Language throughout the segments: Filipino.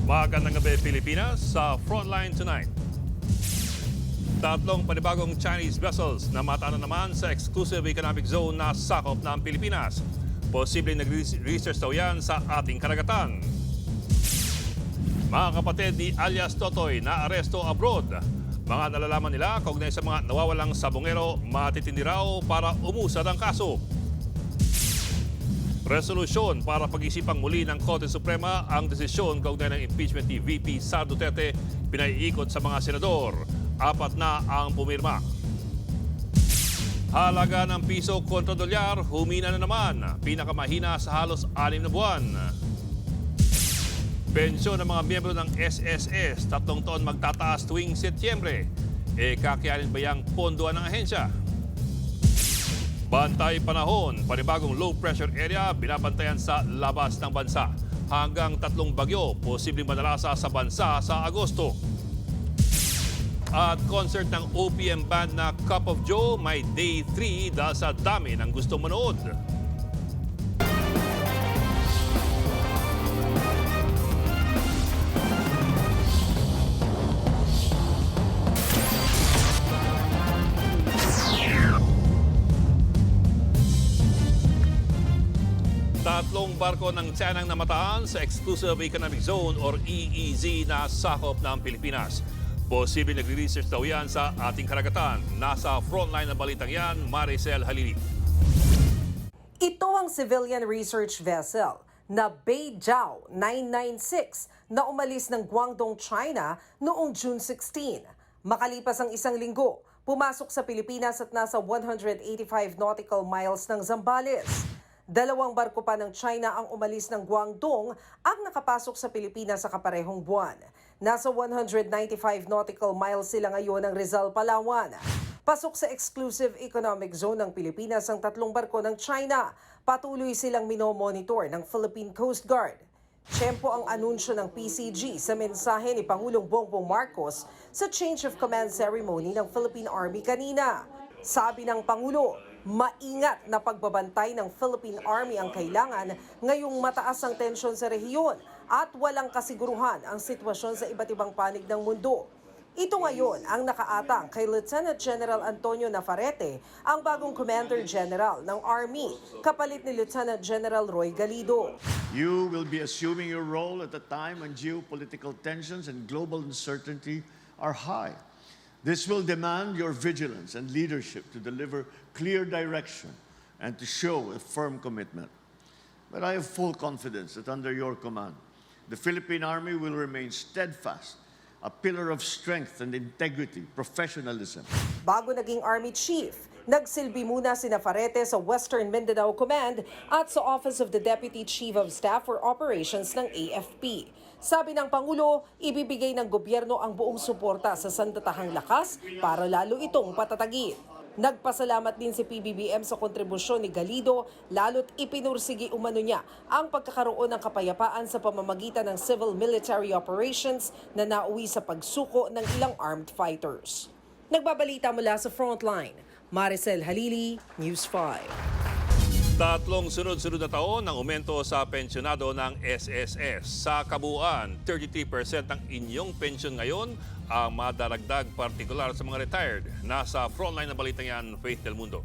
Magandang gabi Pilipinas sa Frontline Tonight. Tatlong panibagong Chinese vessels na mata na naman sa exclusive economic zone na sakop ng Pilipinas. Posibleng nag-research daw yan sa ating karagatan. Mga kapatid ni alias Totoy na aresto abroad. Mga nalalaman nila kaugnay sa mga nawawalang sabongero matitindi raw para umusad ang kaso. Resolusyon para pag-isipang muli ng Korte Suprema ang desisyon kaugnay ng impeachment ni VP Sara Duterte pinaiikot sa mga senador. 4 na ang pumirma. Halaga ng piso kontra dolyar, humina na naman. Pinakamahina sa halos 6 na buwan. Pensyon ng mga miyembro ng SSS, 3 taon magtataas tuwing Setyembre. Kakayanin ba yang pondoan ng ahensya? Bantay panahon, panibagong low pressure area binabantayan sa labas ng bansa. Hanggang 3 bagyo, posibleng madalasa sa bansa sa Agosto. At concert ng OPM band na Cup of Joe may day 3 dahil sa dami ng gustong manood. Tatlong barko ng China ang namataan sa Exclusive Economic Zone or EEZ na sakop ng Pilipinas. Posible nagre-research daw yan sa ating karagatan. Nasa frontline ng balitang yan, Maricel Halili. Ito ang civilian research vessel na Beijiao 996 na umalis ng Guangdong, China noong June 16. Makalipas ang 1 linggo, pumasok sa Pilipinas at nasa 185 nautical miles ng Zambales. 2 barko pa ng China ang umalis ng Guangdong ang nakapasok sa Pilipinas sa kaparehong buwan. Nasa 195 nautical miles sila ngayon ng Rizal, Palawan. Pasok sa exclusive economic zone ng Pilipinas ang 3 barko ng China. Patuloy silang minomonitor ng Philippine Coast Guard. Tiyempo ang anunsyo ng PCG sa mensahe ni Pangulong Bongbong Marcos sa change of command ceremony ng Philippine Army kanina. Sabi ng Pangulo, maingat na pagbabantay ng Philippine Army ang kailangan ngayong mataas ang tensyon sa rehiyon at walang kasiguruhan ang sitwasyon sa iba't ibang panig ng mundo. Ito ngayon ang nakaatang kay Lieutenant General Antonio Navarrete, ang bagong Commander General ng Army, kapalit ni Lieutenant General Roy Galido. You will be assuming your role at a time when geopolitical tensions and global uncertainty are high. This will demand your vigilance and leadership to deliver clear direction and to show a firm commitment. But I have full confidence that under your command, the Philippine Army will remain steadfast, a pillar of strength and integrity, professionalism. Bago naging Army Chief, nagsilbi muna si Navarrete sa Western Mindanao Command at sa Office of the Deputy Chief of Staff for Operations ng AFP. Sabi ng Pangulo, ibibigay ng gobyerno ang buong suporta sa sandatahang lakas para lalo itong patatagin. Nagpasalamat din si PBBM sa kontribusyon ni Galido, lalo't ipinursigi umano niya ang pagkakaroon ng kapayapaan sa pamamagitan ng civil-military operations na nauwi sa pagsuko ng ilang armed fighters. Nagbabalita mula sa Frontline, Maricel Halili, News 5. 3 sunod-sunod na taon ang aumento sa pensyonado ng SSS. Sa kabuuan, 33% ng inyong pensyon ngayon ang madaragdag partikular sa mga retired. Nasa frontline na balitang yan, Faith Del Mundo.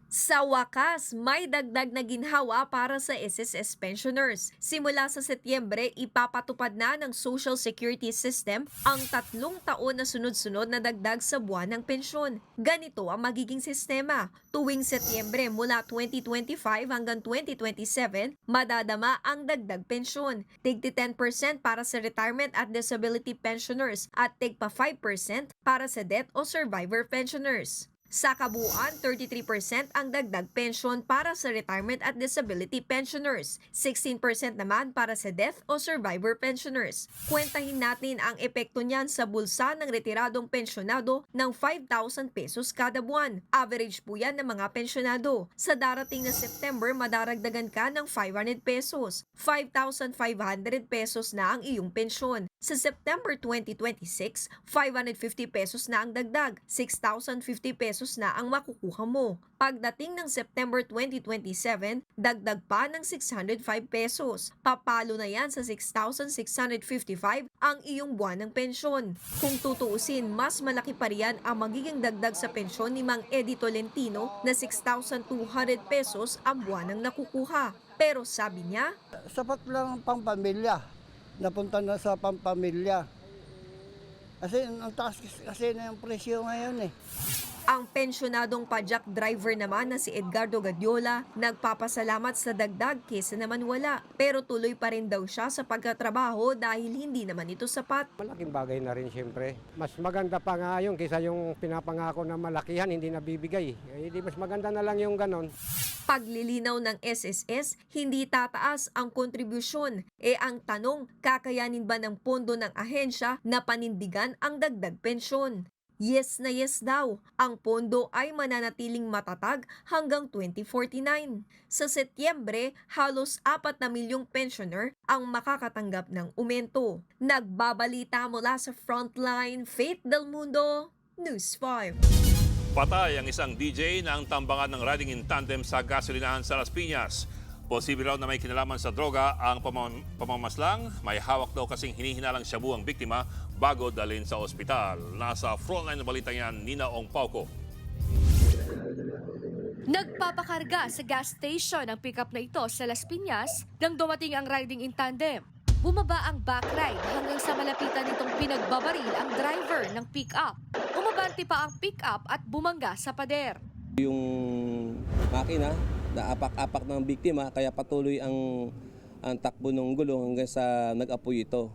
Sa wakas, may dagdag na ginhawa para sa SSS pensioners. Simula sa Setyembre, ipapatupad na ng Social Security System ang 3 taon na sunod-sunod na dagdag sa buwan ng pensyon. Ganito ang magiging sistema. Tuwing Setyembre mula 2025 hanggang 2027, madadama ang dagdag pensyon. Tigti 10% para sa retirement at disability pensioners at tigpa 5% para sa death o survivor pensioners. Sa kabuuan, 33% ang dagdag pensyon para sa retirement at disability pensioners, 16% naman para sa death o survivor pensioners. Kwentahin natin ang epekto niyan sa bulsa ng retiradong pensyonado ng 5,000 pesos kada buwan. Average po yan ng mga pensyonado. Sa darating na September, madaragdagan ka ng 500 pesos. 5,500 pesos na ang iyong pensyon. Sa September 2026, 550 pesos na ang dagdag, 6,050 pesos pesos na ang makukuha mo. Pagdating ng September 2027, dagdag pa ng 605 pesos. Papalo na yan sa 6,655 ang iyong buwan ng pensyon. Kung tutuusin, mas malaki pa riyan ang magiging dagdag sa pensyon ni Mang Eddie Tolentino na 6,200 pesos ang buwan ng nakukuha. Pero sabi niya, Sapat lang ang pampamilya. Napunta na sa pampamilya. Kasi ang taas kasi na yung presyo ngayon eh. ang pensyonadong pajak driver naman na si Edgardo Gadiola nagpapasalamat sa dagdag kesa naman wala. Pero tuloy pa rin daw siya sa pagkatrabaho dahil hindi naman ito sapat. Malaking bagay na rin siyempre. Mas maganda pa nga yun kaysa yung pinapangako na malakihan hindi nabibigay. Eh, di mas maganda na lang yung ganon. Paglilinaw ng SSS, hindi tataas ang kontribusyon. Ang tanong, kakayanin ba ng pondo ng ahensya na panindigan ang dagdag pensyon? Yes na yes daw, ang pondo ay mananatiling matatag hanggang 2049. Sa Setyembre, halos 4 na milyong pensioner ang makakatanggap ng aumento. Nagbabalita mula sa Frontline, Faith Del Mundo, News 5. Patay ang isang DJ na ang tambangan ng riding in tandem sa gasolinahan sa Las Piñas. Posible raw na may kinalaman sa droga ang pamamaslang. May hawak daw kasing hinihinalang shabu ang biktima bago dalhin sa ospital. Nasa frontline na balita yan, Nina Ong Pauco. Nagpapakarga sa gas station ang pickup na ito sa Las Piñas nang dumating ang riding in tandem. Bumaba ang backride hanggang sa malapitan nitong pinagbabaril ang driver ng pickup. Umabante pa ang pickup at bumangga sa pader. Yung makina na apak-apak ng biktima kaya patuloy ang takbo ng gulong hanggang sa nag-apoy ito.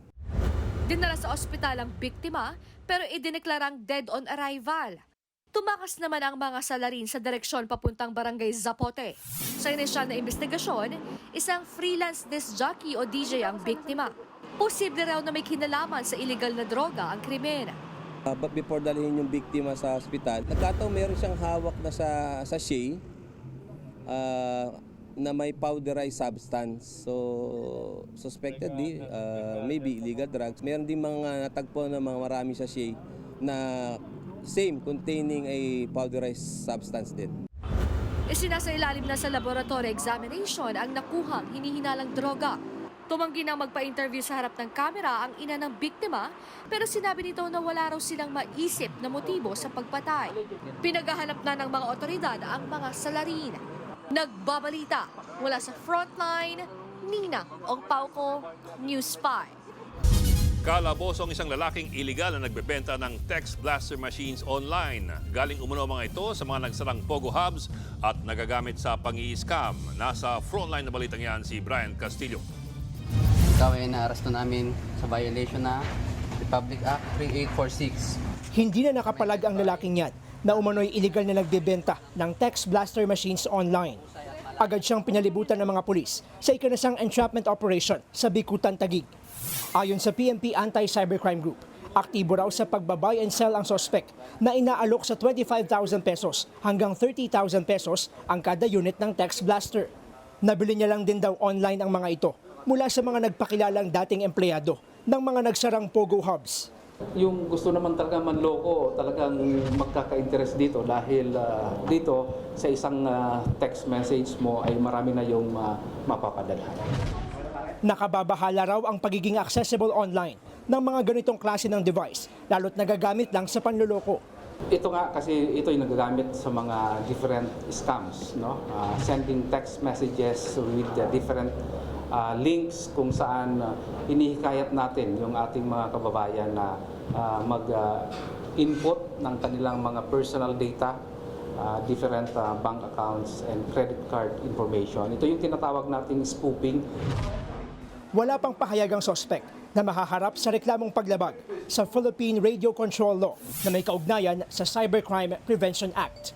Dinala sa ospital ang biktima pero idineklarang dead on arrival. Tumakas naman ang mga salarin sa direksyon papuntang barangay Zapote. Sa inisyal na investigasyon, isang freelance disc jockey o DJ ang biktima. Posible raw na may kinalaman sa illegal na droga ang krimen. But before dalhin yung biktima sa ospital, nagkataon meron siyang hawak na sa sachet na may powderized substance. So, suspectedly, maybe illegal drugs. Meron din mga natagpo na mga maraming sachet na same, containing a powderized substance din. Isinasailalim na sa laboratory examination ang nakuhang hinihinalang droga. Tumanggi na magpa-interview sa harap ng kamera ang ina ng biktima pero sinabi nito na wala raw silang maisip na motibo sa pagpatay. Pinaghahanap na ng mga otoridad ang mga salarin. Nagbabalita mula sa Frontline, Nina Ong Pauco, News 5. Kalabos ang isang lalaking iligal na nagbebenta ng text blaster machines online. Galing umuno mga ito sa mga nagsarang Pogo Hubs at nagagamit sa pang-i-scam. Nasa frontline na balitang yan si Brian Castillo. Ikaw ay naaresto namin sa violation na Republic Act 3846. Hindi na nakapalag ang lalaking yan na umano'y iligal na nagbebenta ng text blaster machines online. Agad siyang pinalibutan ng mga pulis sa ikanasang entrapment operation sa Bikutan, Taguig. Ayon sa PNP Anti-Cybercrime Group, aktibo raw sa pagbabuy and sell ang sospek na inaalok sa 25,000 pesos hanggang 30,000 pesos ang kada unit ng text blaster. Nabili niya lang din daw online ang mga ito mula sa mga nagpakilalang dating empleyado ng mga nagsarang Pogo Hubs. Yung gusto naman talaga manloko, talagang magkaka-interest dito dahil dito sa isang text message mo ay marami na yung mapapadala. Nakababahala raw ang pagiging accessible online ng mga ganitong klase ng device, lalo't nagagamit lang sa panloloko. Ito nga kasi ito ay nagagamit sa mga different scams, no? Sending text messages with different links kung saan hinihikayat natin yung ating mga kababayan na mag-input ng kanilang mga personal data, different bank accounts and credit card information. Ito yung tinatawag nating spoofing. Wala pang pahayagang sospek na mahaharap sa reklamong paglabag sa Philippine Radio Control Law na may kaugnayan sa Cybercrime Prevention Act.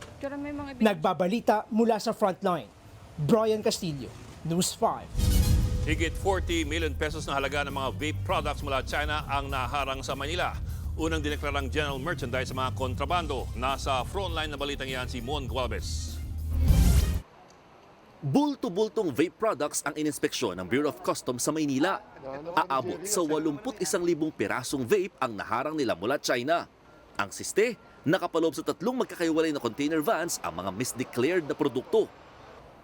Nagbabalita mula sa Frontline, Brian Castillo, News 5. Higit 40 million pesos na halaga ng mga vape products mula China ang naharang sa Manila. Unang dineklarang general merchandise sa mga kontrabando. Nasa frontline na balitang yan si Mon Gualvez. Bulto-bultong vape products ang ininspeksyon ng Bureau of Customs sa Maynila. Aabot sa 81,000 pirasong vape ang naharang nila mula China. Ang siste, Nakapaloob sa 3 magkakaiwalay na container vans ang mga misdeclared na produkto.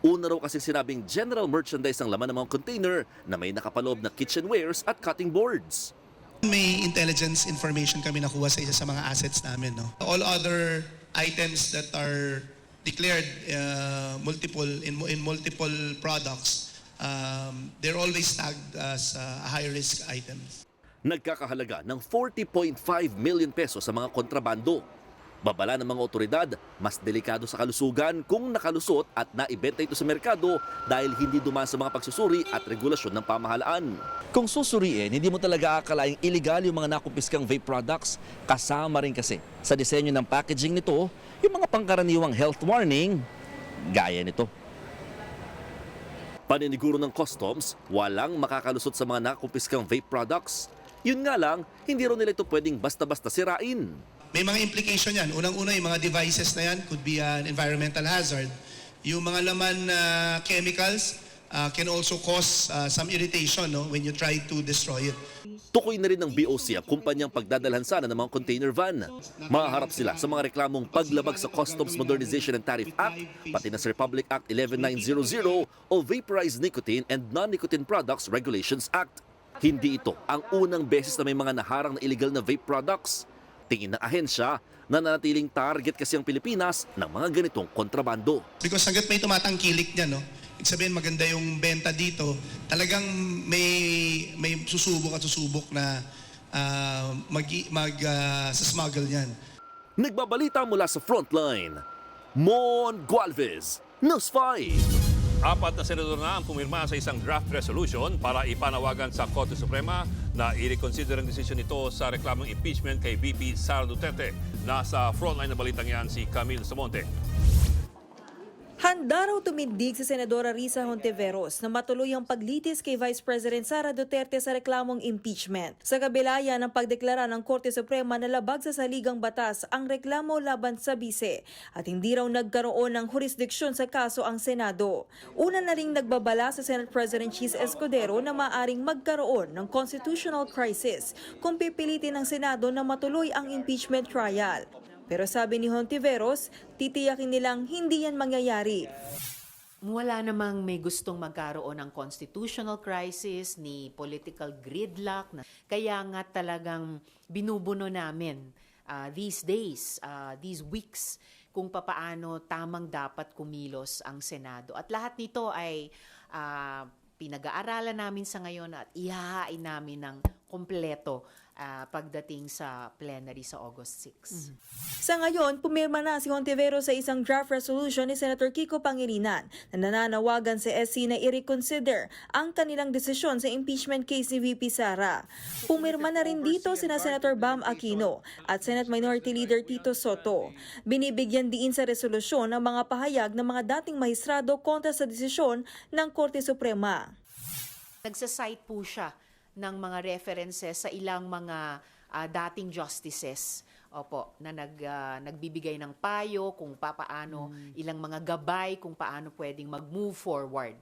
Una raw kasi sinabing general merchandise ang laman ng mga container na may nakapaloob na kitchenwares at cutting boards. May intelligence information kami nakuha sa isa sa mga assets namin. No? All other items that are declared in multiple products, they're always tagged as high-risk items. Nagkakahalaga ng 40.5 million pesos sa mga kontrabando. Babala ng mga otoridad, mas delikado sa kalusugan kung nakalusot at naibenta ito sa merkado dahil hindi dumaan sa mga pagsusuri at regulasyon ng pamahalaan. Kung susuriin, hindi mo talaga akalaing iligal yung mga nakumpiskang vape products. Kasama rin kasi sa disenyo ng packaging nito, yung mga pangkaraniwang health warning, gaya nito. Paniniguro ng customs, walang makakalusot sa mga nakumpiskang vape products. Yun nga lang, hindi raw nila ito pwedeng basta-basta sirain. May mga implication yan. Unang-una, yung mga devices na yan could be an environmental hazard. Yung mga laman na chemicals can also cause some irritation when you try to destroy it. Tukoy na rin ng BOC ang kumpanyang pagdadalhan sana ng mga container van. Maharap sila sa mga reklamong paglabag sa Customs Modernization and Tariff Act, pati na sa Republic Act 11900 o Vaporized Nicotine and Non-Nicotine Products Regulations Act. Hindi ito ang unang beses na may mga naharang na illegal na vape products. Tingin ng ahensya, nananatiling target kasi ang Pilipinas ng mga ganitong kontrabando. Because hanggat may tumatangkilik niya, no? Ibig sabihin maganda yung benta dito, talagang may susubok at susubok na smuggle yan. Nagbabalita mula sa Frontline, Mon Gualvez, News 5. 4 na senador na ang pumirma sa isang draft resolution para ipanawagan sa Korte Suprema na i-reconsider ang desisyon nito sa reklamong impeachment kay VP Sara Duterte. Nasa frontline na balitang yan si Camille Samonte. Handa raw tumindig si Senadora Risa Hontiveros na matuloy ang paglitis kay Vice President Sara Duterte sa reklamong impeachment. Sa kabila yan ang pagdeklara ng Korte Suprema na labag sa saligang batas ang reklamo laban sa bise at hindi raw nagkaroon ng jurisdiksyon sa kaso ang Senado. Una na ring nagbabala sa Senate President Chis Escudero na maaring magkaroon ng constitutional crisis kung pipilitin ng Senado na matuloy ang impeachment trial. Pero sabi ni Hontiveros, titiyakin nilang hindi yan mangyayari. Wala namang may gustong magkaroon ng constitutional crisis ni political gridlock. Kaya nga talagang binubuno namin these days, these weeks, kung papaano tamang dapat kumilos ang Senado. At lahat nito ay pinag-aaralan namin sa ngayon at ihahain namin ng kompleto pagdating sa plenary sa August 6. Sa ngayon, pumirma na si Hontiveros sa isang draft resolution ni Senator Kiko Pangilinan na nananawagan sa SC na i-reconsider ang kanilang desisyon sa impeachment case ni VP Sara. Pumirma na rin dito sina Senator Bam Aquino at Senate Minority Leader Tito Soto. Binibigyan diin sa resolusyon ang mga pahayag ng mga dating mahistrado kontra sa desisyon ng Korte Suprema. Nagsasite po siya ng mga references sa ilang mga dating justices na nagbibigay ng payo kung paano, ilang mga gabay kung paano pwedeng mag-move forward.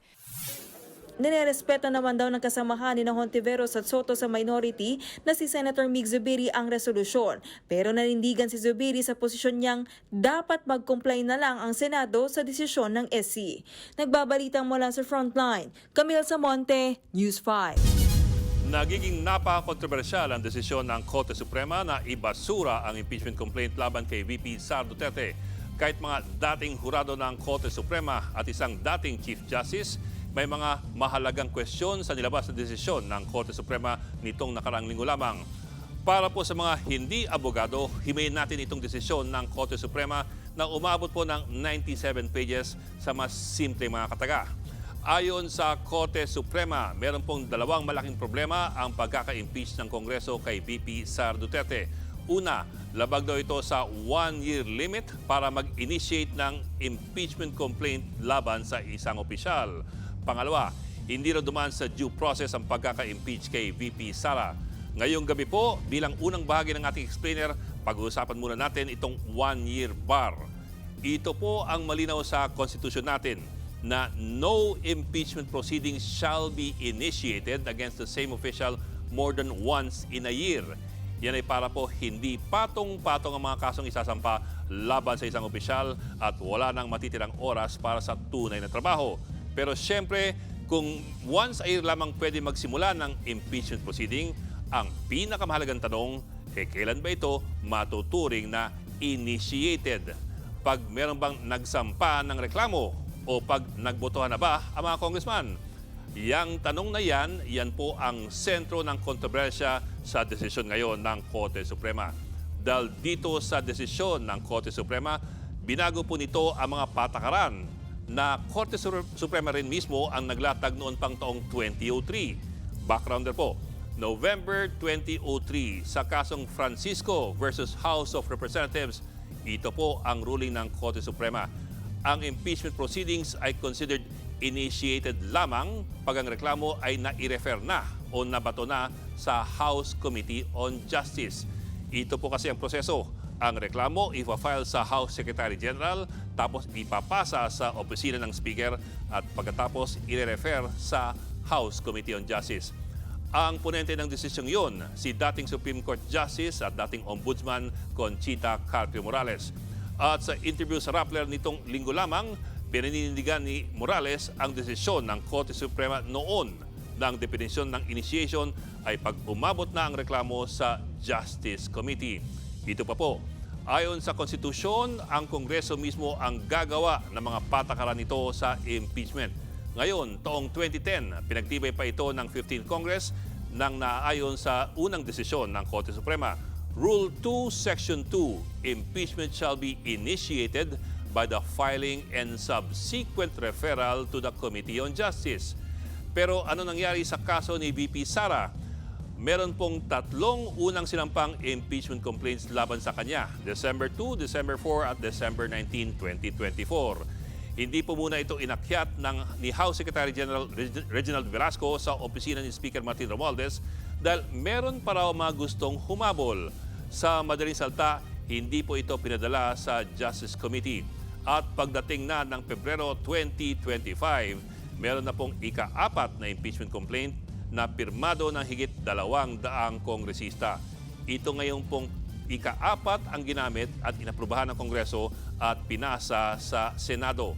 Nirerespeto naman daw ng kasamahan ni Hontiveros at Soto sa minority na si Senator Mig Zubiri ang resolusyon. Pero nanindigan si Zubiri sa posisyon niyang dapat mag-comply na lang ang Senado sa desisyon ng SC. Nagbabalitang mula sa Frontline, Camille Samonte, News 5. Nagiging napaka-kontrobersyal ang desisyon ng Korte Suprema na ibasura ang impeachment complaint laban kay VP Sara Duterte. Kahit mga dating hurado ng Korte Suprema at isang dating Chief Justice, may mga mahalagang kwestiyon sa nilabas na desisyon ng Korte Suprema nitong nakarang linggo lamang. Para po sa mga hindi abogado, himayin natin itong desisyon ng Korte Suprema na umabot po ng 97 pages sa mas simple mga kataga. Ayon sa Korte Suprema, meron pong dalawang malaking problema ang pagkaka-impeach ng Kongreso kay VP Sara Duterte. Una, labag daw ito sa 1-year limit para mag-initiate ng impeachment complaint laban sa isang opisyal. Pangalawa, hindi raw dumaan sa due process ang pagkaka-impeach kay VP Sara. Ngayong gabi po, bilang unang bahagi ng ating explainer, pag-uusapan muna natin itong 1-year bar. Ito po ang malinaw sa konstitusyon natin na no impeachment proceedings shall be initiated against the same official more than once in a year. Yan ay para po hindi patong-patong ang mga kasong isasampa laban sa isang opisyal at wala nang matitirang oras para sa tunay na trabaho. Pero siyempre, kung once ay lamang pwede magsimula ng impeachment proceeding, ang pinakamahalagang tanong, kailan ba ito matuturing na initiated? Pag meron bang nagsampa ng reklamo o pag nagbotohan na ba ang mga congressman? Yang tanong na yan po ang sentro ng kontrobersya sa desisyon ngayon ng Korte Suprema. Dahil dito sa desisyon ng Korte Suprema, binago po nito ang mga patakaran na Korte Suprema rin mismo ang naglatag noon pang taong 2003. Backgrounder po, November 2003 sa kasong Francisco versus House of Representatives, ito po ang ruling ng Korte Suprema. Ang impeachment proceedings ay considered initiated lamang pag ang reklamo ay nai-refer na o nabato na sa House Committee on Justice. Ito po kasi ang proseso. Ang reklamo ipa-file sa House Secretary General, tapos ipapasa sa opisina ng Speaker at pagkatapos i-refer sa House Committee on Justice. Ang ponente ng desisyong yun, si dating Supreme Court Justice at dating Ombudsman Conchita Carpio Morales. At sa interview sa Rappler nitong linggo lamang, pininindigan ni Morales ang desisyon ng Korte Suprema noon ng definisyon ng initiation ay pag umabot na ang reklamo sa Justice Committee. Ito pa po, ayon sa konstitusyon, ang Kongreso mismo ang gagawa ng mga patakaran nito sa impeachment. Ngayon, taong 2010, pinagtibay pa ito ng 15th Congress nang naaayon sa unang desisyon ng Korte Suprema. Rule 2, Section 2, impeachment shall be initiated by the filing and subsequent referral to the Committee on Justice. Pero ano nangyari sa kaso ni VP Sara? Meron pong 3 unang sinampang impeachment complaints laban sa kanya, December 2, December 4 at December 19, 2024. Hindi po muna ito inakyat ni House Secretary General Reginald Velasco sa opisina ni Speaker Martin Romualdez dahil meron pa raw mga gustong humabol. Sa madaling salta, hindi po ito pinadala sa Justice Committee. At pagdating na ng Pebrero 2025, meron na pong ika-4 na impeachment complaint na pirmado ng higit 200 kongresista. Ito ngayon pong ika-4 ang ginamit at inaprubahan ng Kongreso at pinasa sa Senado.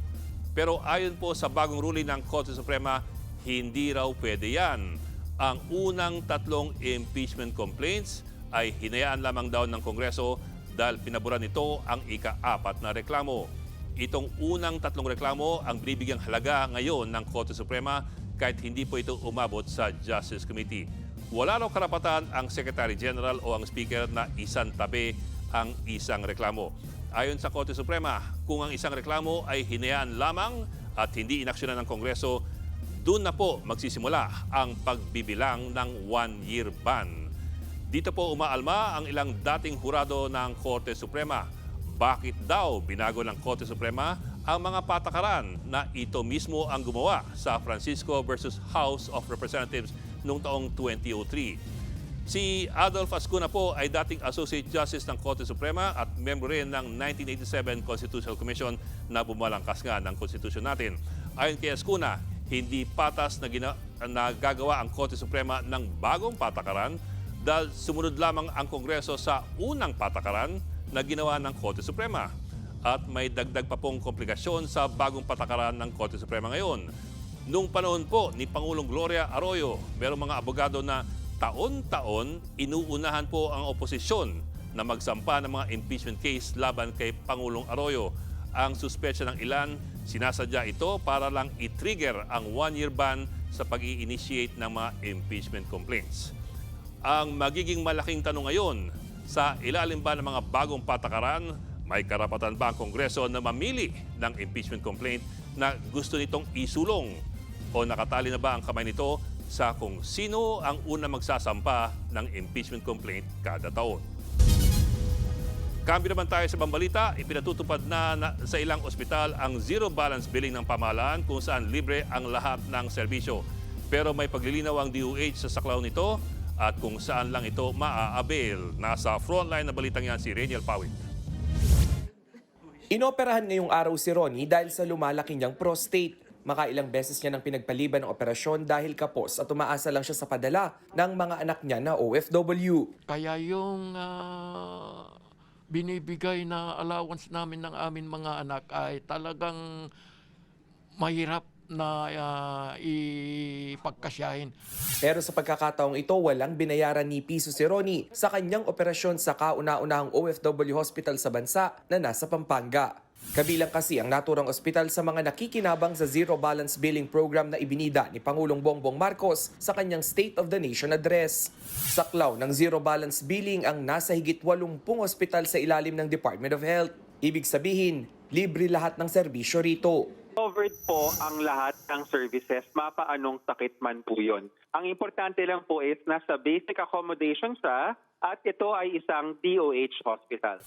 Pero ayon po sa bagong ruling ng Korte Suprema, hindi raw pwede yan. Ang unang 3 impeachment complaints ay hinayaan lamang daw ng Kongreso dahil pinaboran nito ang ika-4 na reklamo. Itong unang 3 reklamo ang binibigyang halaga ngayon ng Korte Suprema kahit hindi po ito umabot sa Justice Committee. Wala raw karapatan ang Secretary General o ang Speaker na isantabi ang isang reklamo. Ayon sa Korte Suprema, kung ang isang reklamo ay hinayaan lamang at hindi inaksyonan ng Kongreso, doon na po magsisimula ang pagbibilang ng 1-year ban. Dito po umaalma ang ilang dating hurado ng Korte Suprema. Bakit daw binago ng Korte Suprema ang mga patakaran na ito mismo ang gumawa sa Francisco versus House of Representatives noong taong 2003? Si Adolf Ascuna po ay dating Associate Justice ng Korte Suprema at member rin ng 1987 Constitutional Commission na bumalangkas nga ng konstitusyon natin. Ayon kay Ascuna, hindi patas na gagawa ang Korte Suprema ng bagong patakaran dahil sumunod lamang ang Kongreso sa unang patakaran na ginawa ng Korte Suprema. At may dagdag pa pong komplikasyon sa bagong patakaran ng Korte Suprema ngayon. Noong panahon po ni Pangulong Gloria Arroyo, merong mga abogado na taon-taon inuunahan po ang oposisyon na magsampa ng mga impeachment case laban kay Pangulong Arroyo. Ang suspetsya ng ilan, sinasadya ito para lang i-trigger ang 1-year ban sa pag-i-initiate ng mga impeachment complaints. Ang magiging malaking tanong ngayon, sa ilalim ba ng mga bagong patakaran, may karapatan ba ang Kongreso na mamili ng impeachment complaint na gusto nitong isulong? O nakatali na ba ang kamay nito sa kung sino ang una magsasampa ng impeachment complaint kada taon? Kambyo naman tayo sa pambalita, ipinatutupad na sa ilang ospital ang zero balance billing ng pamahalaan kung saan libre ang lahat ng serbisyo. Pero may paglilinaw ang DOH sa saklaw nito at kung saan lang ito maa-avail. Nasa frontline na balitang yan si Reniel Pawit. Inoperahan ngayong araw si Ronnie dahil sa lumalaki niyang prostate. Makailang beses niya nang pinagpaliban ng operasyon dahil kapos at umaasa lang siya sa padala ng mga anak niya na OFW. Kaya yung binibigay na allowance namin ng amin mga anak ay talagang mahirap na ipagkasyahin. Pero sa pagkakataong ito, walang binayaran ni Piso si Ronnie sa kanyang operasyon sa kauna-unahang OFW hospital sa bansa na nasa Pampanga. Kabilang kasi ang naturang ospital sa mga nakikinabang sa Zero Balance Billing Program na ibinida ni Pangulong Bongbong Marcos sa kanyang State of the Nation address. Saklaw ng Zero Balance Billing ang nasa higit 80 ospital sa ilalim ng Department of Health. Ibig sabihin, libre lahat ng serbisyo rito. Covered po ang lahat ng services, mapaanong sakit man po yun. Ang importante lang po is nasa basic accommodation siya at ito ay isang DOH hospital.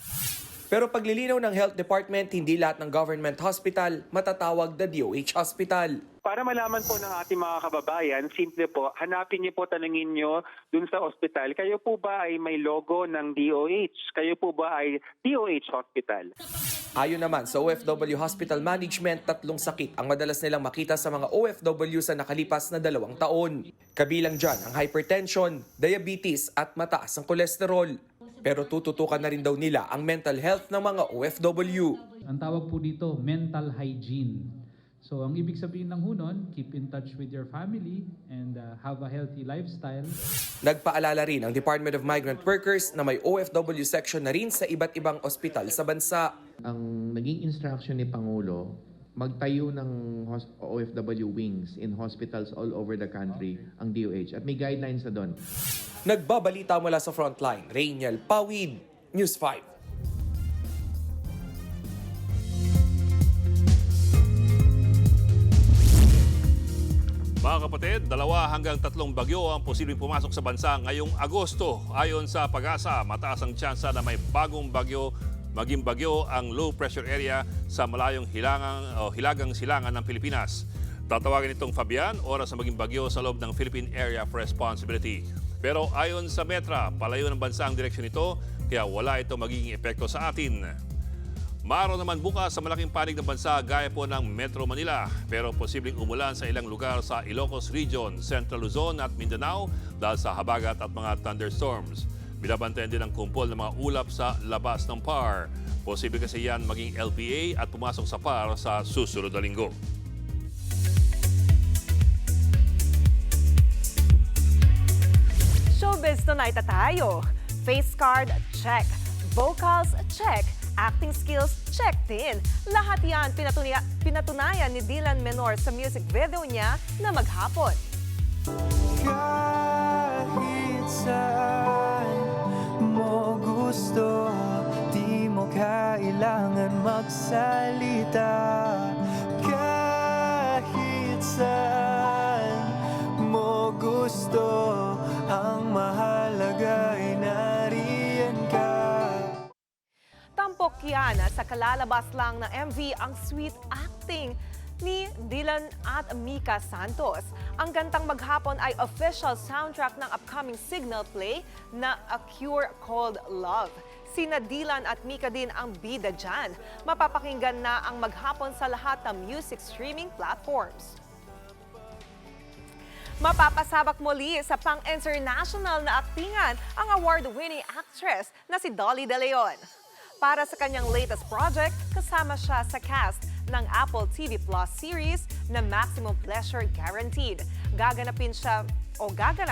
Pero paglilinaw ng Health Department, hindi lahat ng government hospital matatawag na DOH hospital. Para malaman po ng ating mga kababayan, simple po, hanapin niyo po, tanungin niyo dun sa ospital, kayo po ba ay may logo ng DOH? Kayo po ba ay DOH hospital? Ayon naman sa OFW Hospital Management, 3 sakit ang madalas nilang makita sa mga OFW sa nakalipas na 2 taon. Kabilang dyan ang hypertension, diabetes at mataas ang kolesterol. Pero tututukan na rin daw nila ang mental health ng mga OFW. Ang tawag po dito, mental hygiene. So ang ibig sabihin ng hunon, keep in touch with your family and have a healthy lifestyle. Nagpaalala rin ang Department of Migrant Workers na may OFW section na rin sa iba't ibang ospital sa bansa. Ang naging instruction ni Pangulo, magtayo ng OFW wings in hospitals all over the country, ang DOH. At may guidelines na doon. Nagbabalita mula sa frontline, Rainiel Pawid, News 5. Mga kapatid, 2 hanggang 3 bagyo ang posibleng pumasok sa bansa ngayong Agosto. Ayon sa Pag-asa, mataas ang tsansa na may bagong bagyo, maging bagyo ang low pressure area sa malayong hilagang silangan ng Pilipinas. Tatawagin itong Fabian, oras na maging bagyo sa loob ng Philippine Area of Responsibility. Pero ayon sa Metra, palayo ng bansa ang direksyon nito, kaya wala ito magiging epekto sa atin. Maaraw naman bukas sa malaking panig ng bansa gaya po ng Metro Manila, pero posibleng umulan sa ilang lugar sa Ilocos Region, Central Luzon at Mindanao dahil sa habagat at mga thunderstorms. Binabantayan din ang kumpol ng mga ulap sa labas ng PAR. Posible kasi yan maging LPA at pumasok sa PAR sa susunod na linggo. Showbiz tonight na tayo. Face card, check. Vocals, check. Acting skills, check din. Lahat yan pinatunayan ni Dylan Menor sa music video niya na Maghapon. Kahit saan mo gusto, di mo kailangan magsalita. Kahit saan mo gusto, ang mahalaga ay nariyan ka. Tampok yan sa kalalabas lang ng MV ang sweet acting ni Dylan at Mika Santos. Ang kantang Maghapon ay official soundtrack ng upcoming Signal play na A Cure Called Love. Sina Dylan at Mika din ang bida dyan. Mapapakinggan na ang Maghapon sa lahat ng music streaming platforms. Mapapasabak muli sa pang-international na aktingan ang award-winning actress na si Dolly De Leon. Para sa kanyang latest project, kasama siya sa cast ng Apple TV Plus series na Maximum Pleasure Guaranteed. Gaganap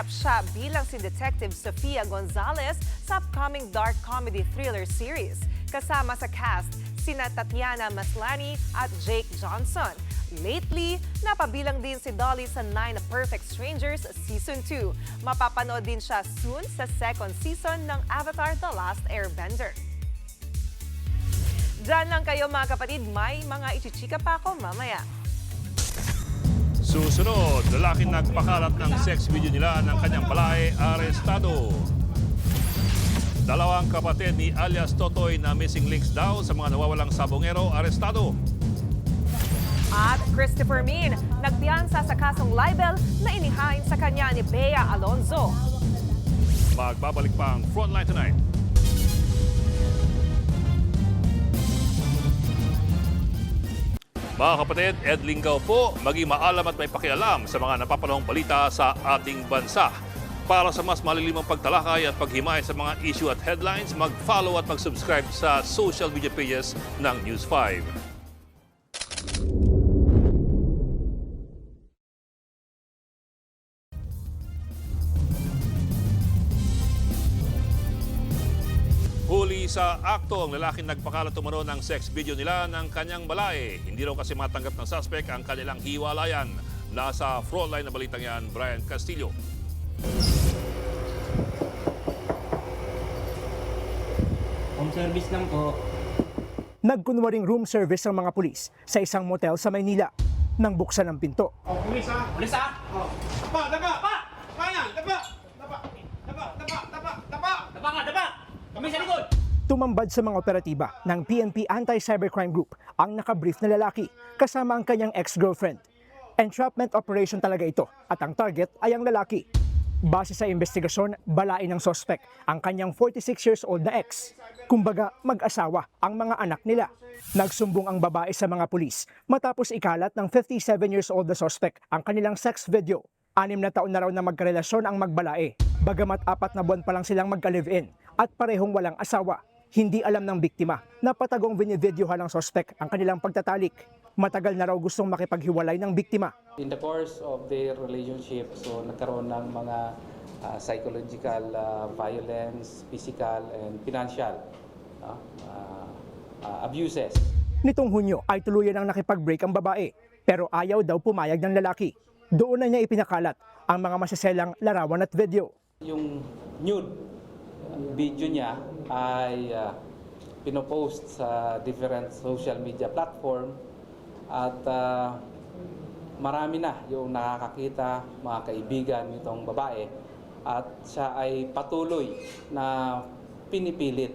siya bilang si Detective Sofia Gonzalez sa upcoming dark comedy thriller series. Kasama sa cast sina Tatiana Maslany at Jake Johnson. Lately, napabilang din si Dolly sa 9 Perfect Strangers Season 2. Mapapanood din siya soon sa second season ng Avatar The Last Airbender. Diyan lang kayo mga kapatid, may mga ichichika pa ako mamaya. Susunod, lalaking nagpakalat ng sex video nila ng kanyang babae, arestado. 2 kapatid ni alias Totoy na missing links daw sa mga nawawalang sabongero, arestado. At Christopher Min, nagpiyansa sa kasong libel na inihain sa kanya ni Bea Alonzo. Magbabalik pa ang Frontline Tonight. Mga kapatid, Ed Lingaw po, maging maalam at may pakialam sa mga napapanahong balita sa ating bansa. Para sa mas malilimang pagtalakay at paghimay sa mga issue at headlines, mag-follow at mag-subscribe sa social media pages ng News 5. Huli sa akto ang lalaking nagpakalat umano ng sex video nila ng kanyang babae. Hindi raw kasi matanggap ng suspect ang kanilang hiwalayan. Nasa frontline na balitang yan, Brian Castillo. Home service lang po. Nagkunwaring room service ang mga pulis sa isang motel sa Maynila nang buksan ang pinto. Oh, pulis ha? Pulis ha? Oh. Dapa! Dapa! Pa! Kaya! Dapa! Dapa! Dapa! Dapa! Dapa! Dapa! Dapa nga! Dapa! Kami sa likod! Tumambad sa mga operatiba ng PNP Anti-Cybercrime Group ang nakabrief na lalaki kasama ang kanyang ex-girlfriend. Entrapment operation talaga ito at ang target ay ang lalaki. Base sa investigasyon, balain ng suspect ang kanyang 46 years old na ex. Kumbaga, mag-asawa ang mga anak nila. Nagsumbong ang babae sa mga pulis matapos ikalat ng 57 years old na suspect ang kanilang sex video. 6 na taon na raw na magkarelasyon ang magbalae. Bagamat 4 na buwan pa lang silang magka-live-in at parehong walang asawa. Hindi alam ng biktima na patagong binivideohan ng suspect ang kanilang pagtatalik. Matagal na raw gustong makipaghiwalay ng biktima. In the course of their relationship, so nagkaroon ng mga psychological violence, physical and financial abuses. Nitong Hunyo ay tuluyan ang nakipag-break ang babae, pero ayaw daw pumayag ng lalaki. Doon na niya ipinakalat ang mga masaselang larawan at video. Yung nude video niya ay pinopost sa different social media platform at marami na yung nakakakita, mga kaibigan nitong babae, at siya ay patuloy na pinipilit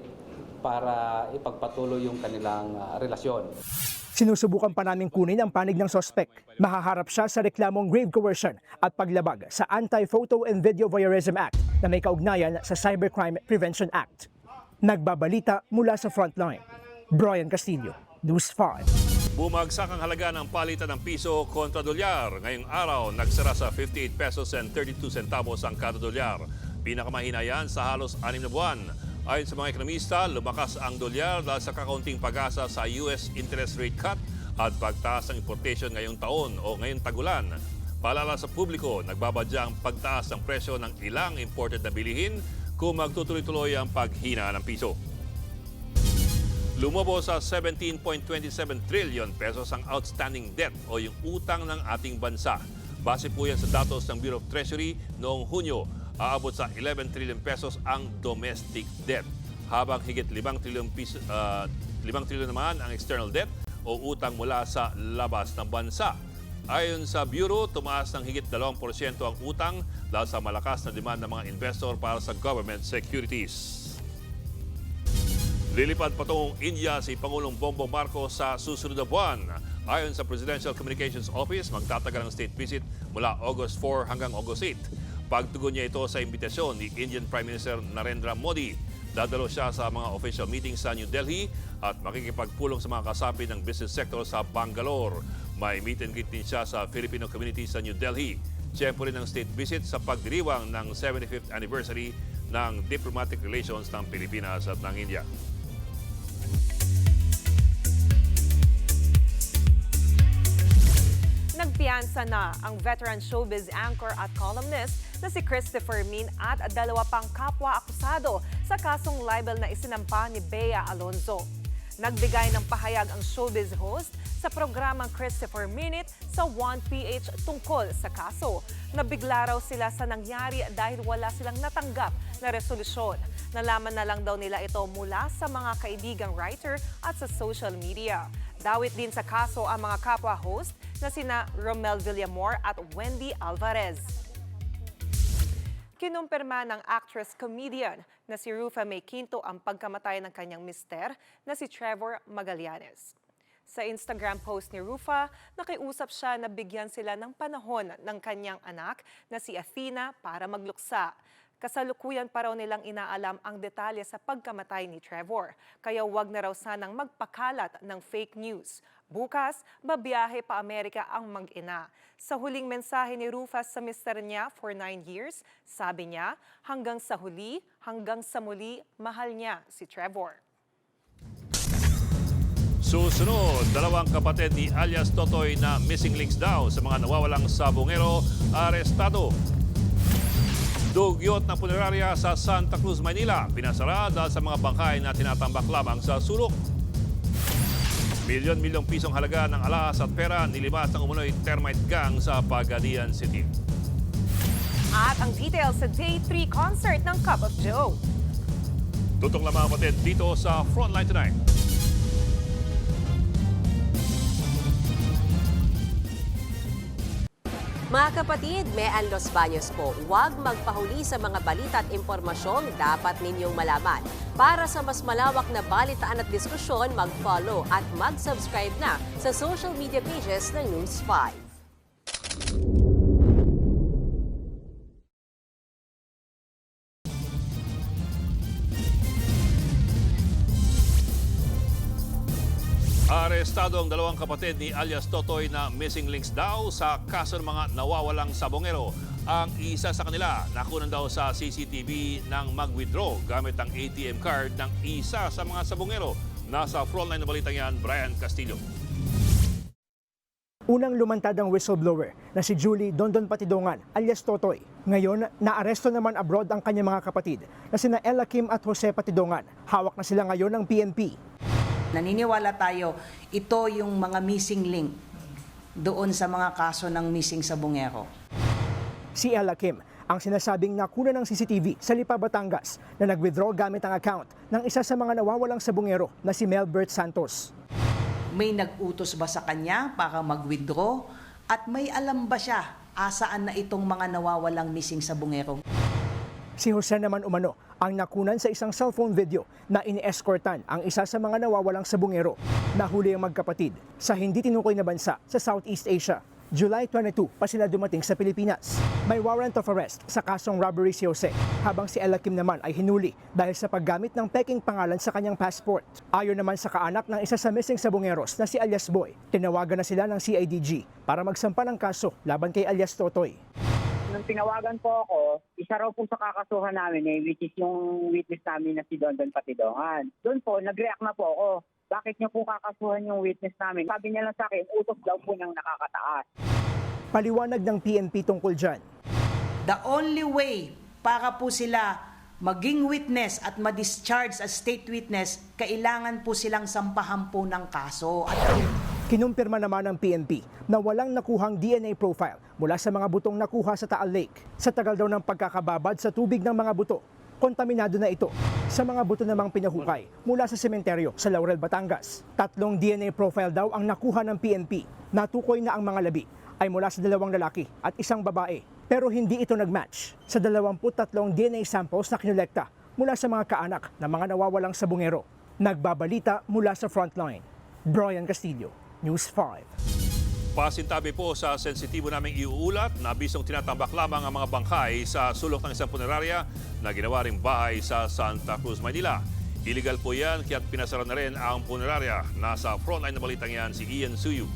para ipagpatuloy yung kanilang relasyon. Sinusubukan pa namin kunin ang panig ng suspect. Mahaharap siya sa reklamong grave coercion at paglabag sa Anti-Photo and Video Voyeurism Act na may kaugnayan sa Cybercrime Prevention Act. Nagbabalita mula sa frontline. Brian Castillo, News 5. Bumagsak ang halaga ng palitan ng piso kontra dolyar. Ngayong araw, nagsara sa 58 pesos and 32 centavos ang kada dolyar. Pinakamahina yan sa halos 6 na buwan. Ayon sa mga ekonomista, lumakas ang dolyar dahil sa kakaunting pag-asa sa US interest rate cut at pagtaas ng importation ngayong taon o ngayong tagulan. Paalala sa publiko, nagbabadya ang pagtaas ng presyo ng ilang imported na bilihin kung magtutuloy-tuloy ang paghina ng piso. Lumobo sa 17.27 trillion pesos ang outstanding debt o yung utang ng ating bansa. Base po yan sa datos ng Bureau of Treasury noong Hunyo. Aabot sa 11 trillion pesos ang domestic debt, habang higit 5 trillion naman ang external debt o utang mula sa labas ng bansa. Ayon sa Bureau, tumaas ng higit 2% ang utang dahil sa malakas na demand ng mga investor para sa government securities. Lilipad patungong India si Pangulong Bongbong Marcos sa susunod na buwan. Ayon sa Presidential Communications Office, magtatagal ang state visit mula August 4 hanggang August 8. Pagtugon niya ito sa imbitasyon ni Indian Prime Minister Narendra Modi. Dadalo siya sa mga official meetings sa New Delhi at makikipagpulong sa mga kasapi ng business sector sa Bangalore. May meet and greet din siya sa Filipino community sa New Delhi. Tiyempo rin ang state visit sa pagdiriwang ng 75th anniversary ng diplomatic relations ng Pilipinas at ng India. Nagpiyansa na ang veteran showbiz anchor at columnist na si Christopher Min at 2 pang kapwa akusado sa kasong libel na isinampa ni Bea Alonzo. Nagbigay ng pahayag ang showbiz host sa programang Christopher Minute sa 1PH tungkol sa kaso. Nabigla raw sila sa nangyari dahil wala silang natanggap na resolusyon. Nalaman na lang daw nila ito mula sa mga kaibigang writer at sa social media. Dawit din sa kaso ang mga kapwa host na sina Romel Villamor at Wendy Alvarez. Kinumpirma ng actress-comedian na si Rufa May Quinto ang pagkamatay ng kanyang mister na si Trevor Magallanes. Sa Instagram post ni Rufa, nakiusap siya na bigyan sila ng panahon ng kanyang anak na si Athena para magluksa. Kasalukuyan pa raw nilang inaalam ang detalye sa pagkamatay ni Trevor, kaya wag na raw sanang magpakalat ng fake news. Bukas, babiyahe pa Amerika ang mag-ina. Sa huling mensahe ni Rufus sa mister niya for 9 years, sabi niya, hanggang sa muli, mahal niya si Trevor. Susunod, dalawang kapatid ni alias Totoy na missing links daw sa mga nawawalang sabongero, arestado. Dugyot ng punerarya sa Santa Cruz, Maynila. Pinasara dahil sa mga bangkay na tinatambak lamang sa sulok. Milyon-milyong pisong halaga ng alas at pera nilibas ng umunoy termite gang sa Pagadian City. At ang details sa Day 3 concert ng Cup of Joe. Tutok lang mga kapatid dito sa Frontline Tonight. Mga kapatid, Mean Los Baños po, huwag magpahuli sa mga balita at impormasyong dapat ninyong malaman. Para sa mas malawak na balitaan at diskusyon, mag-follow at mag-subscribe na sa social media pages ng News 5. Arestado ang dalawang kapatid ni alias Totoy na missing links daw sa kaso ng mga nawawalang sabongero. Ang isa sa kanila nakunan daw sa CCTV nang mag-withdraw gamit ang ATM card ng isa sa mga sabongero. Nasa frontline na balitang yan, Brian Castillo. Unang lumantad ang whistleblower na si Julie Dondon Patidongan alias Totoy. Ngayon, naaresto naman abroad ang kanyang mga kapatid na sina Ella Kim at Jose Patidongan. Hawak na sila ngayon ng PNP. Naniniwala tayo, ito yung mga missing link doon sa mga kaso ng missing sabongero. Si Ella Kim, ang sinasabing nakuna ng CCTV sa Lipa, Batangas na nag-withdraw gamit ang account ng isa sa mga nawawalang sabongero na si Melbert Santos. May nag-utos ba sa kanya para mag-withdraw? At may alam ba siya asaan na itong mga nawawalang missing sabongero? Si Jose naman umano ang nakunan sa isang cellphone video na ini-escortan ang isa sa mga nawawalang sabongero. Nahuli ang magkapatid sa hindi tinukoy na bansa sa Southeast Asia. July 22 pa sila dumating sa Pilipinas. May warrant of arrest sa kasong robbery si Jose, habang si Ella Kim naman ay hinuli dahil sa paggamit ng peking pangalan sa kanyang passport. Ayon naman sa kaanak ng isa sa missing sabongeros na si alias Boy, tinawagan na sila ng CIDG para magsampa ng kaso laban kay alias Totoy. Nung tinawagan po ako, isa raw po sa kakasuhan namin which is yung witness namin na si Dondon Patidongan. Doon po, nag-react na po ako. Bakit niyo po kakasuhan yung witness namin? Sabi niya lang sa akin, utos daw po niyang nakakataas. Paliwanag ng PNP tungkol dyan. The only way para po sila maging witness at ma-discharge as state witness, kailangan po silang sampahan po ng kaso. Kinumpirma naman ng PNP na walang nakuhang DNA profile mula sa mga butong nakuha sa Taal Lake. Sa tagal daw ng pagkakababad sa tubig ng mga buto, kontaminado na ito sa mga buto namang pinahukay mula sa sementeryo sa Laurel, Batangas. 3 DNA profile daw ang nakuha ng PNP. Natukoy na ang mga labi ay mula sa 2 lalaki at 1 babae. Pero hindi ito nagmatch sa 23 DNA samples na kinolekta mula sa mga kaanak ng mga nawawalang sabongero. Nagbabalita mula sa frontline. Brian Castillo, News 5. Pasintabi po sa sensitibo naming iuulat na bisong tinatambak lamang ang mga bangkay sa sulok ng isang punerarya na ginawa ring bahay sa Santa Cruz, Maynila. Illegal po yan kaya't pinasara na rin ang punerarya. Nasa frontline na balitang yan si Ian Suyu.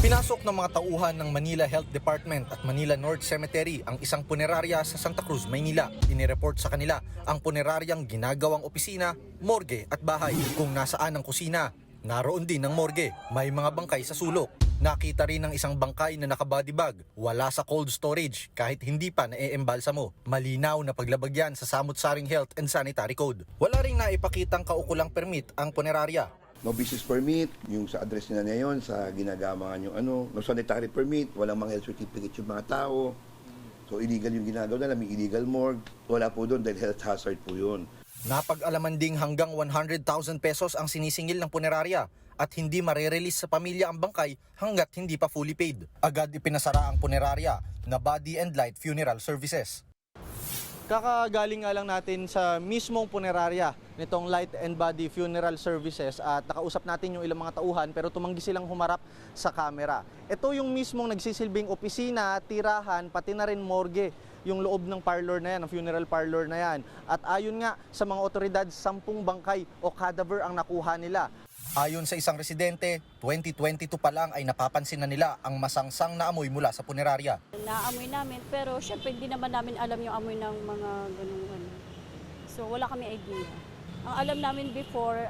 Pinasok ng mga tauhan ng Manila Health Department at Manila North Cemetery ang isang punerarya sa Santa Cruz, Maynila. Inireport sa kanila ang puneraryang ginagawang opisina, morgue at bahay. Kung nasaan ang kusina, naroon din ang morgue. May mga bangkay sa sulok. Nakita rin ng isang bangkay na naka-body bag. Wala sa cold storage kahit hindi pa na-eembalsa mo. Malinaw na paglabag yan sa Samut-Saring Health and Sanitary Code. Wala rin naipakitang kaukulang permit ang punerarya. No business permit, yung sa address nila ngayon, sa ginagawa yung no sanitary permit, walang mga health certificate yung mga tao. So illegal yung ginagawa nila, may illegal morgue. Wala po doon dahil health hazard po yun. Napag-alaman ding hanggang 100,000 pesos ang sinisingil ng punerarya at hindi marerelease sa pamilya ang bangkay hanggat hindi pa fully paid. Agad ipinasara ang punerarya na Body and Light Funeral Services. Kakagaling nga lang natin sa mismong punerarya nitong Light and Body Funeral Services at nakausap natin yung ilang mga tauhan pero tumanggi silang humarap sa kamera. Ito yung mismong nagsisilbing opisina, tirahan, pati na rin morgue yung loob ng parlor na yan, ng funeral parlor na yan. At ayon nga sa mga otoridad, 10 bangkay o cadaver ang nakuha nila. Ayon sa isang residente, 2022 pa lang ay napapansin na nila ang masangsang na amoy mula sa punerarya. Naamoy namin pero syempre hindi naman namin alam yung amoy ng mga ganun. So wala kami idea. Ang alam namin before,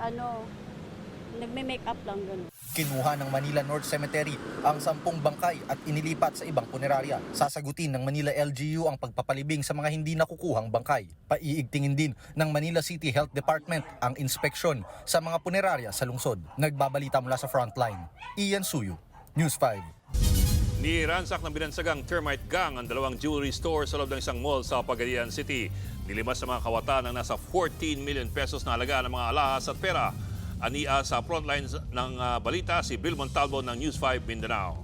nagme-make up lang ganun. Kinuha ng Manila North Cemetery ang 10 bangkay at inilipat sa ibang punerarya. Sasagutin ng Manila LGU ang pagpapalibing sa mga hindi nakukuhang bangkay. Paiigtingin din ng Manila City Health Department ang inspeksyon sa mga punerarya sa lungsod. Nagbabalita mula sa Frontline, Ian Suyo, News 5. Niransak ng binansagang termite gang ang 2 jewelry store sa loob ng isang mall sa Pagadian City. Nilimas sa mga kawatan ng nasa 14 million pesos na halaga ng mga alahas at pera. Ania sa frontlines ng balita si Bill Montalvo ng News 5 Mindanao.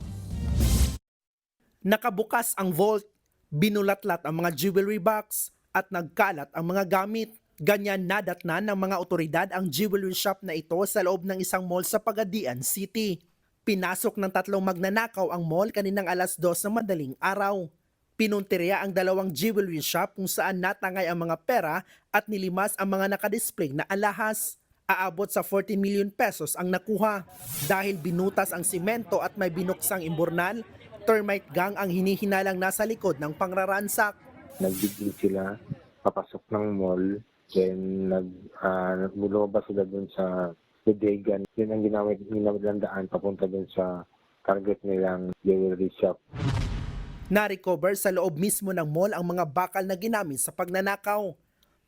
Nakabukas ang vault, binulatlat ang mga jewelry box at nagkalat ang mga gamit. Ganyan nadatnan ng mga otoridad ang jewelry shop na ito sa loob ng isang mall sa Pagadian City. Pinasok ng 3 magnanakaw ang mall kaninang alas 2 ng madaling araw. Pinuntirya ang 2 jewelry shop kung saan natangay ang mga pera at nilimas ang mga nakadisplay na alahas. Aabot sa 14 million pesos ang nakuha. Dahil binutas ang simento at may binuksang imburnal, termite gang ang hinihinalang nasa likod ng pangraransak. Nagdigil sila, papasok ng mall, then lumabas sila dun sa bodegan. Yun ang ginawang daan papunta dun sa target nilang jewelry shop. Na-recover sa loob mismo ng mall ang mga bakal na ginamit sa pagnanakaw.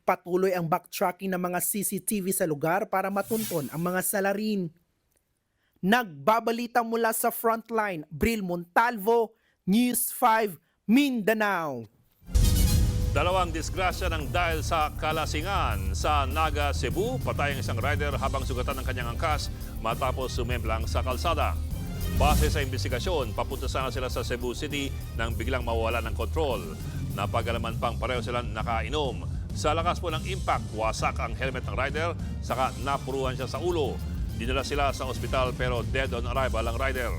Patuloy ang backtracking ng mga CCTV sa lugar para matunton ang mga salarin. Nagbabalita mula sa Frontline, Bril Montalvo, News 5, Mindanao. 2 disgrasya ng dahil sa kalasingan sa Naga, Cebu. Patay ang isang rider habang sugatan ng kanyang angkas matapos sumemplang sa kalsada. Base sa investigasyon, papunta sana sila sa Cebu City nang biglang mawala ng kontrol. Napagalaman pang pareho silang nakainom. Sa lakas po ng impact, wasak ang helmet ng rider, saka napuruhan siya sa ulo. Dinala sila sa ospital pero dead on arrival ang rider.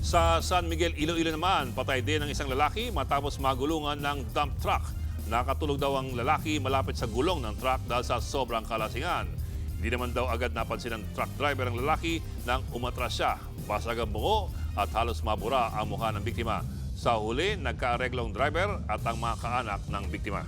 Sa San Miguel, Iloilo naman, patay din ang isang lalaki matapos magulungan ng dump truck. Nakatulog daw ang lalaki malapit sa gulong ng truck dahil sa sobrang kalasingan. Hindi naman daw agad napansin ng truck driver ang lalaki nang umatras siya. Basag ang bungo at halos mabura ang mukha ng biktima. Sa huli, nagkaareglong driver at ang mga kaanak ng biktima.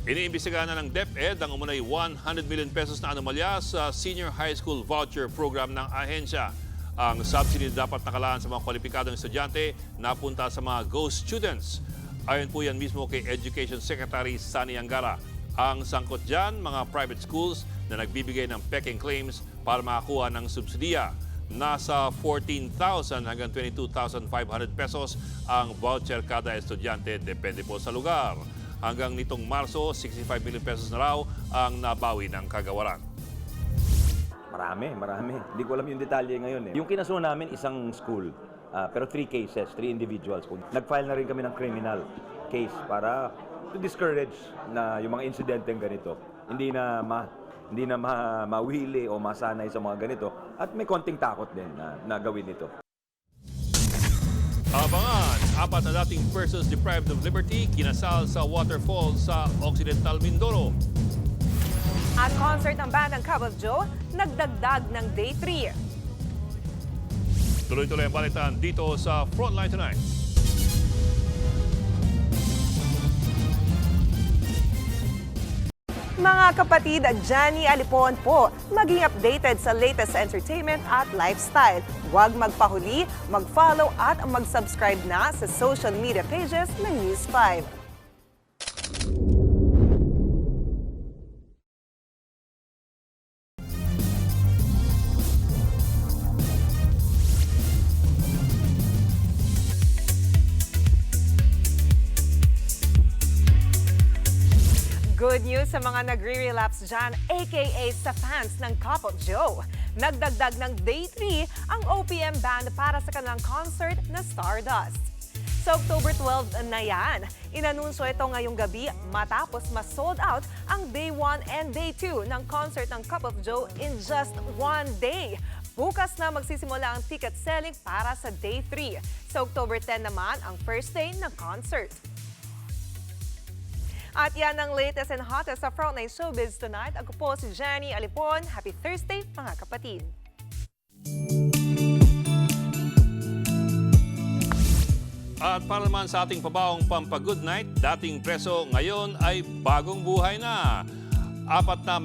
Iniimbestigahan na ng DepEd ang umunay 100 million pesos na anomalya sa Senior High School Voucher Program ng ahensya. Ang subsidy dapat nakalaan sa mga kwalipikadong estudyante napunta sa mga ghost students. Ayon po yan mismo kay Education Secretary Sani Angara. Ang sangkot dyan, mga private schools na nagbibigay ng peking claims para makakuha ng subsidiya. Nasa 14,000 hanggang 22,500 pesos ang voucher kada estudyante, depende po sa lugar. Hanggang nitong Marso, 65 million pesos na raw ang nabawi ng kagawaran. Marami. Hindi ko alam yung detalye ngayon. Yung kinasuhan namin, isang school, pero 3 cases, 3 individuals. Nag-file na rin kami ng criminal case para to discourage na yung mga insidenteng ganito. Hindi na mawili o masanay sa mga ganito at may konting takot din na gawin ito. Abangan, 4 na dating persons deprived of liberty kinasal sa waterfall sa Occidental Mindoro. At concert ng band ng Cup of Joe, nagdagdag ng Day 3. Tuloy-tuloy ang balitan dito sa Frontline Tonight. Mga kapatid, Johnny Alipon po, maging updated sa latest entertainment at lifestyle. Huwag magpahuli, mag-follow at mag-subscribe na sa social media pages ng News 5. Good news sa mga nagre-relapse dyan, aka sa fans ng Cup of Joe. Nagdagdag ng Day 3 ang OPM band para sa kanilang concert na Stardust. Sa October 12 na yan, inanunsyo ito ngayong gabi matapos ma-sold out ang Day 1 and Day 2 ng concert ng Cup of Joe in just 1 day. Bukas na magsisimula ang ticket selling para sa Day 3. Sa October 10 naman ang first day ng concert. At yan ang latest and hottest sa Frontline Showbiz tonight. Ako po si Jenny Alipon. Happy Thursday, mga kapatid. At para naman sa ating pabaong pampagood night, dating preso ngayon ay bagong buhay na. Apat na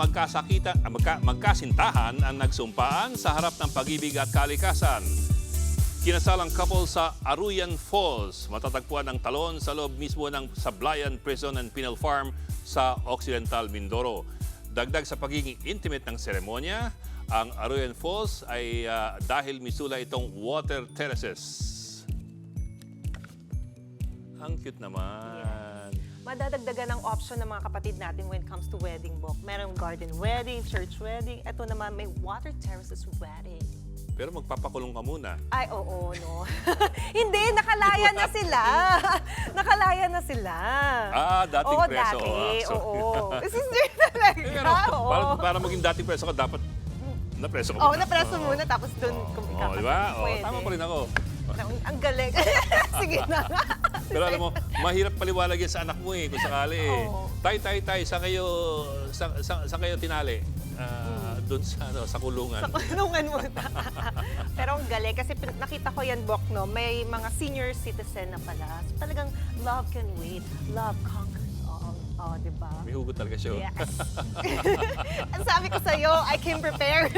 magkasintahan ang nagsumpaan sa harap ng pag-ibig at kalikasan. Kinasalang couple sa Aruyan Falls, matatagpuan ng talon sa loob mismo ng Sablayan Prison and Penal Farm sa Occidental Mindoro. Dagdag sa pagiging intimate ng seremonya, ang Aruyan Falls ay dahil misula itong water terraces. Ang cute naman. Madadagdagan ng option ng mga kapatid natin when it comes to wedding book. Merong garden wedding, church wedding. Ito naman may water terraces wedding. Pero magpapakulong ka muna. Ay, oo, no. Hindi, nakalaya na sila. Nakalaya na sila. Dating Oo, preso. dati. So, Oo. Sister talaga. pero, Oo. para maging dating preso ka, dapat napreso ka Oo, muna. napreso muna, tapos doon Oo, di ba? Oo, tama pa rin ako. Ang galing. Sige na nga. Pero alam mo, mahirap paliwalag yan sa anak mo kung sakali Tay, saan kayo tinali? Doon sa kulungan. Sa kulungan muna. Pero ang galing kasi nakita ko yan, Bok, no? May mga senior citizen na pala. So talagang love can wait. Love conquers all. Oh, di ba? May hugot talaga siya. Yes. Ang sabi ko sa'yo, I came prepared.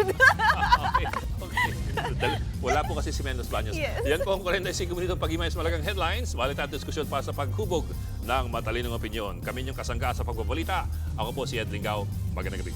Okay. Wala po kasi si Mendoz Baños. Yes. Yan po ang 45 minutong pag-imay sa malagang headlines. Balit at diskusyon para sa paghubog ng matalinong opinyon. Kami yung kasangga sa pagbabalita. Ako po si Ed Lingao. Magandang gabi.